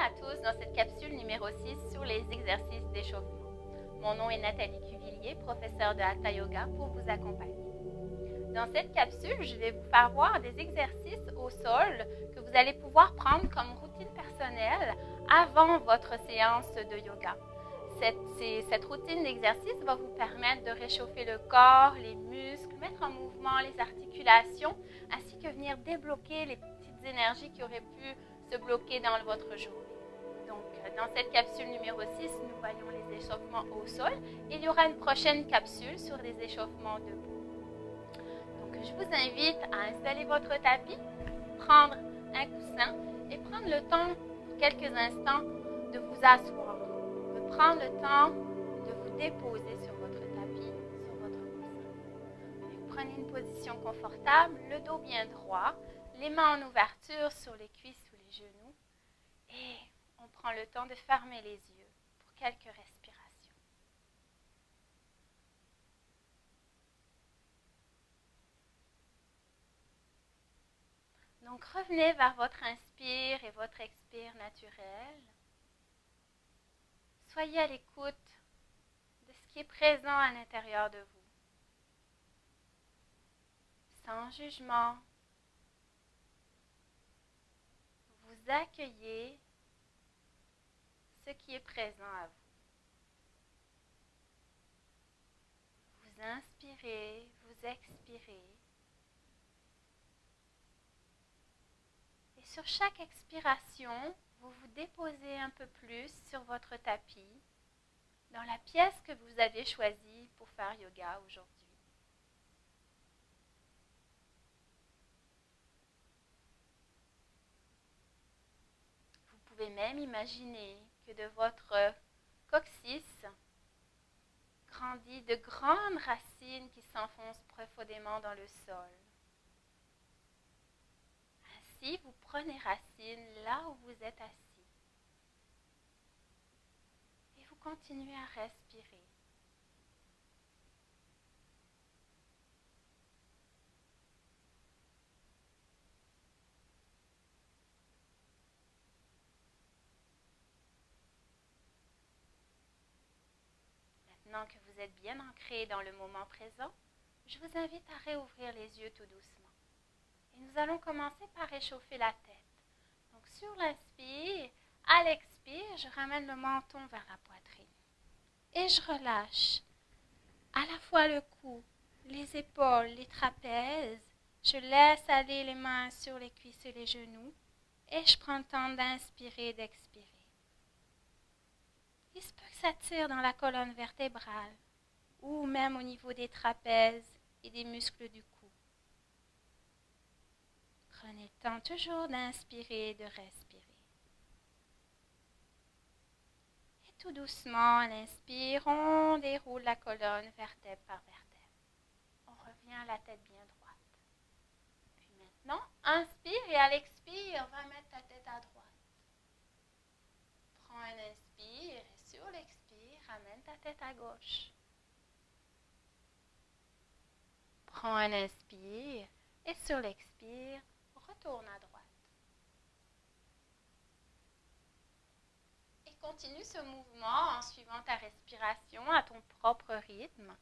à tous dans cette capsule numéro 6 sur les exercices d'échauffement. Mon nom est Nathalie Cuvillier, professeure de Hatha Yoga pour vous accompagner. Dans cette capsule, je vais vous faire voir des exercices au sol que vous allez pouvoir prendre comme routine personnelle avant votre séance de yoga. Cette routine d'exercice va vous permettre de réchauffer le corps, les muscles, mettre en mouvement les articulations, ainsi que venir débloquer les petites énergies qui auraient pu se bloquer dans votre journée. Donc, dans cette capsule numéro 6, nous voyons les échauffements au sol. Il y aura une prochaine capsule sur les échauffements debout. Donc, je vous invite à installer votre tapis, prendre un coussin et prendre le temps, pour quelques instants, de vous asseoir. De prendre le temps de vous déposer sur votre tapis, sur votre coussin. Vous prenez une position confortable, le dos bien droit, les mains en ouverture sur les cuisses ou les genoux. Et on prend le temps de fermer les yeux pour quelques respirations. Donc revenez vers votre inspire et votre expire naturel. Soyez à l'écoute de ce qui est présent à l'intérieur de vous. Sans jugement, vous accueillez ce qui est présent à vous. Vous inspirez, vous expirez. Et sur chaque expiration, vous vous déposez un peu plus sur votre tapis, dans la pièce que vous avez choisie pour faire yoga aujourd'hui. Vous pouvez même imaginer que de votre coccyx grandit de grandes racines qui s'enfoncent profondément dans le sol. Ainsi, vous prenez racine là où vous êtes assis. Et vous continuez à respirer. Maintenant que vous êtes bien ancré dans le moment présent, je vous invite à réouvrir les yeux tout doucement. Et nous allons commencer par réchauffer la tête. Donc sur l'inspire, à l'expire, je ramène le menton vers la poitrine. Et je relâche à la fois le cou, les épaules, les trapèzes. Je laisse aller les mains sur les cuisses et les genoux. Et je prends le temps d'inspirer et d'expirer. Il se peut que ça tire dans la colonne vertébrale ou même au niveau des trapèzes et des muscles du cou. Prenez le temps toujours d'inspirer et de respirer. Et tout doucement, à l'inspire, on déroule la colonne vertèbre par vertèbre. On revient à la tête bien droite. Puis maintenant, inspire et à l'expire, va mettre ta tête à droite. Prends un inspire et sur l'expire, ramène ta tête à gauche. Prends un inspire et sur l'expire, retourne à droite. Et continue ce mouvement en suivant ta respiration à ton propre rythme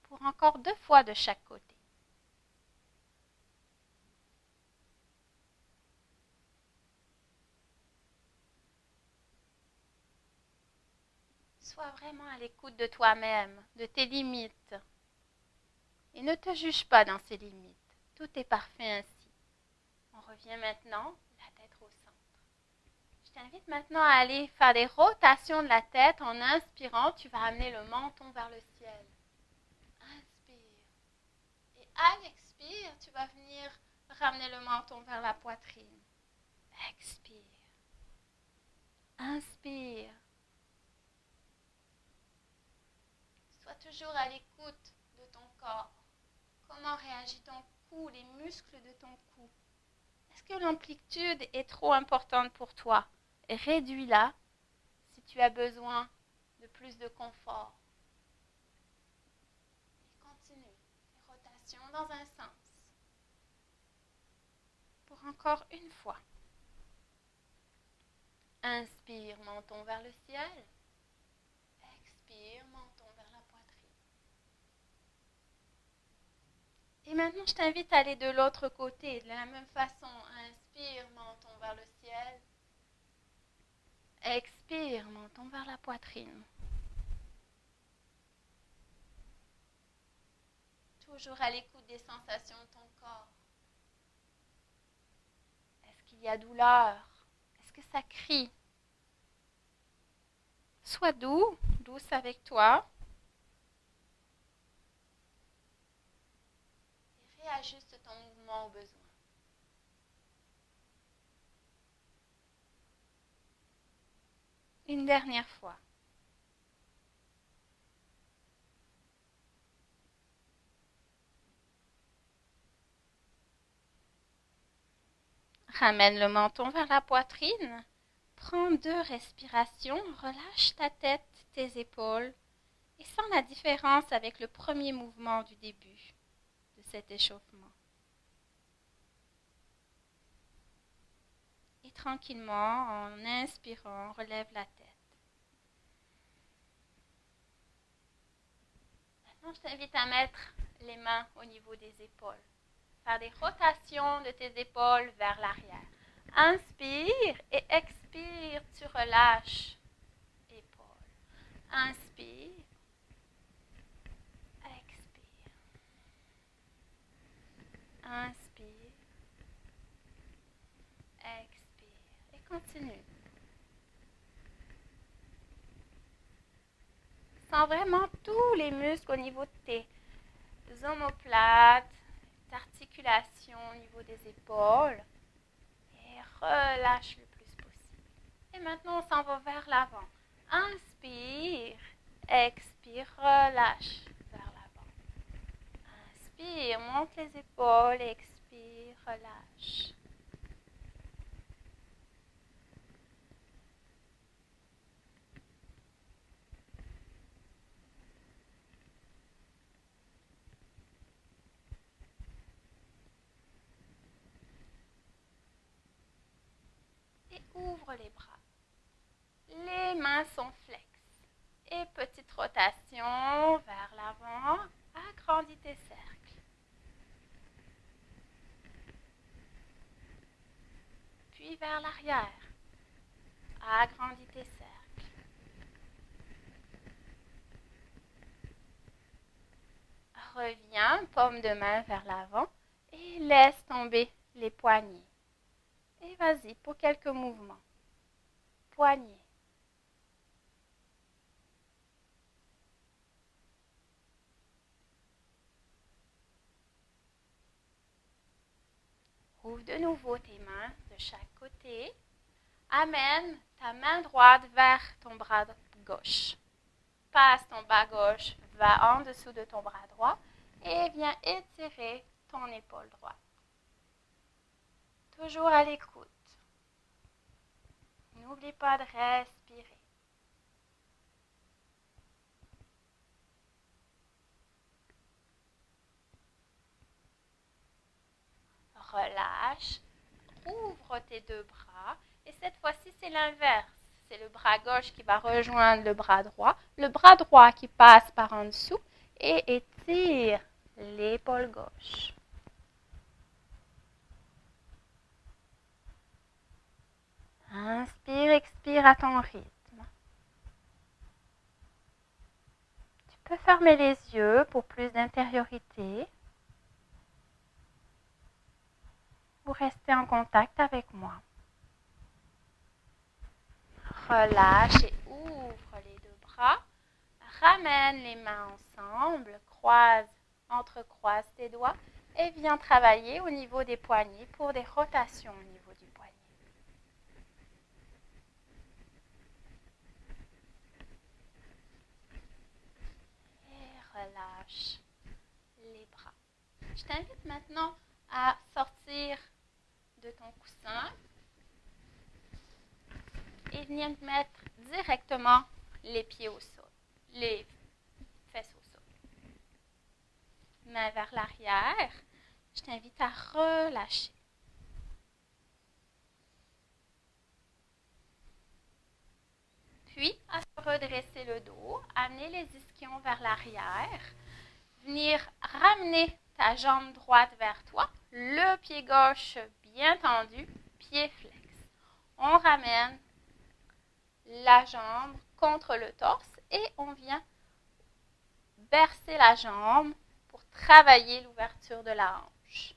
pour encore 2 fois de chaque côté. Sois vraiment à l'écoute de toi-même, de tes limites. Et ne te juge pas dans ces limites. Tout est parfait ainsi. On revient maintenant, la tête au centre. Je t'invite maintenant à aller faire des rotations de la tête. En inspirant, tu vas amener le menton vers le ciel. Inspire. Et à l'expire, tu vas venir ramener le menton vers la poitrine. Expire. Inspire. Sois toujours à l'écoute de ton corps. Comment réagit ton cou, les muscles de ton cou? Est-ce que l'amplitude est trop importante pour toi? Réduis-la si tu as besoin de plus de confort. Et continue les rotations dans un sens. Pour encore une fois. Inspire, menton vers le ciel. Expire, menton vers la poitrine. Et maintenant, je t'invite à aller de l'autre côté, de la même façon. Inspire, menton vers le ciel. Expire, menton vers la poitrine. Toujours à l'écoute des sensations de ton corps. Est-ce qu'il y a douleur? Est-ce que ça crie? Sois doux, douce avec toi. Et réajuste ton mouvement au besoin. Une dernière fois. Ramène le menton vers la poitrine. Prends 2 respirations. Relâche ta tête, tes épaules. Et sens la différence avec le premier mouvement du début de cet échauffement. Et tranquillement, en inspirant, relève la tête. Maintenant, je t'invite à mettre les mains au niveau des épaules. Faire des rotations de tes épaules vers l'arrière. Inspire et expire, tu relâches épaules. Inspire, expire. Inspire, expire. Et continue. Sens vraiment tous les muscles au niveau de tes omoplates, t'articulations au niveau des épaules. Et relâche le plus possible. Et maintenant, on s'en va vers l'avant. Inspire, expire, relâche vers l'avant. Inspire, monte les épaules, expire, relâche. Et ouvre les bras. Les mains sont flexes. Et petite rotation vers l'avant. Agrandis tes cercles. Puis vers l'arrière. Agrandis tes cercles. Reviens, paume de main vers l'avant. Et laisse tomber les poignets. Et vas-y pour quelques mouvements. Poignets. Ouvre de nouveau tes mains de chaque côté. Amène ta main droite vers ton bras gauche. Passe ton bras gauche, va en dessous de ton bras droit et viens étirer ton épaule droite. Toujours à l'écoute. N'oublie pas de respirer. Relâche, ouvre tes 2 bras et cette fois-ci c'est l'inverse. C'est le bras gauche qui va rejoindre le bras droit qui passe par en dessous et étire l'épaule gauche. Inspire, expire à ton rythme. Tu peux fermer les yeux pour plus d'intériorité ou rester en contact avec moi. Relâche et ouvre les 2 bras. Ramène les mains ensemble, entrecroise tes doigts et viens travailler au niveau des poignets pour des rotations au niveau du poignet. Et relâche les bras. Je t'invite maintenant à sortir de ton coussin et venir mettre directement les pieds au sol, les fesses au sol. Main vers l'arrière, je t'invite à relâcher. redresser le dos, amener les ischions vers l'arrière, venir ramener ta jambe droite vers toi, le pied gauche bien tendu, pied flex. On ramène la jambe contre le torse et on vient bercer la jambe pour travailler l'ouverture de la hanche.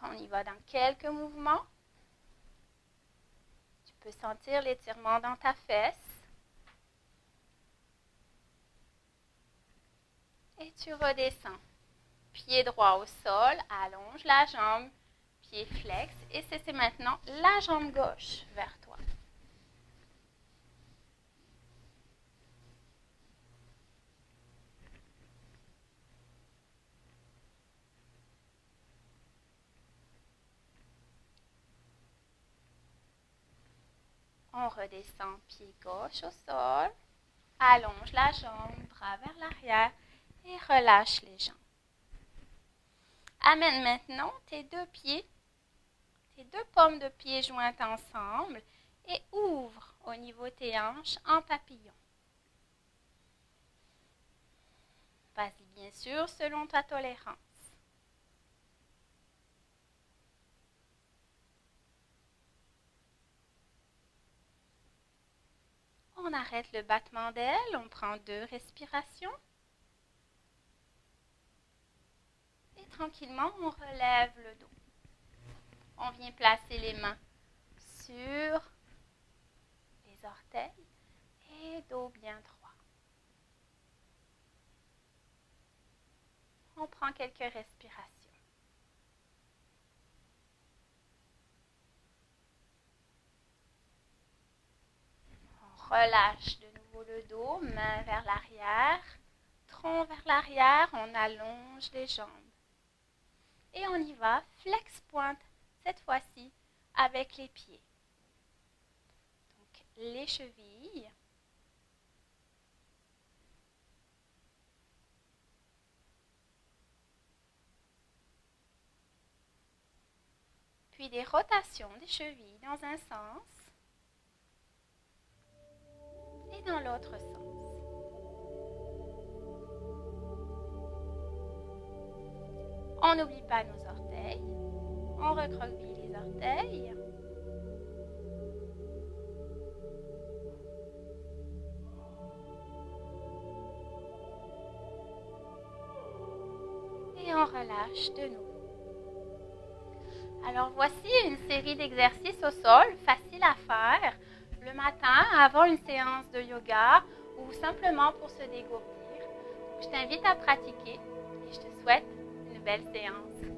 On y va dans quelques mouvements. Tu peux sentir l'étirement dans ta fesse. Et tu redescends. Pied droit au sol, allonge la jambe, pied flex. Et c'est maintenant la jambe gauche vers toi. On redescend pied gauche au sol, allonge la jambe, bras vers l'arrière et relâche les jambes. Amène maintenant tes deux pieds, tes deux paumes de pied jointes ensemble et ouvre au niveau de tes hanches en papillon. Vas-y bien sûr selon ta tolérance. On arrête le battement d'ailes, on prend 2 respirations. Et tranquillement, on relève le dos. On vient placer les mains sur les orteils et dos bien droit. On prend quelques respirations. Relâche de nouveau le dos, main vers l'arrière, tronc vers l'arrière, on allonge les jambes. Et on y va, flex pointe, cette fois-ci avec les pieds. Donc les chevilles. Puis des rotations des chevilles dans un sens. Et dans l'autre sens. On n'oublie pas nos orteils. On recroqueville les orteils. Et on relâche de nouveau. Alors voici une série d'exercices au sol, faciles à faire le matin avant une séance de yoga ou simplement pour se dégourdir. Je t'invite à pratiquer et je te souhaite une belle séance.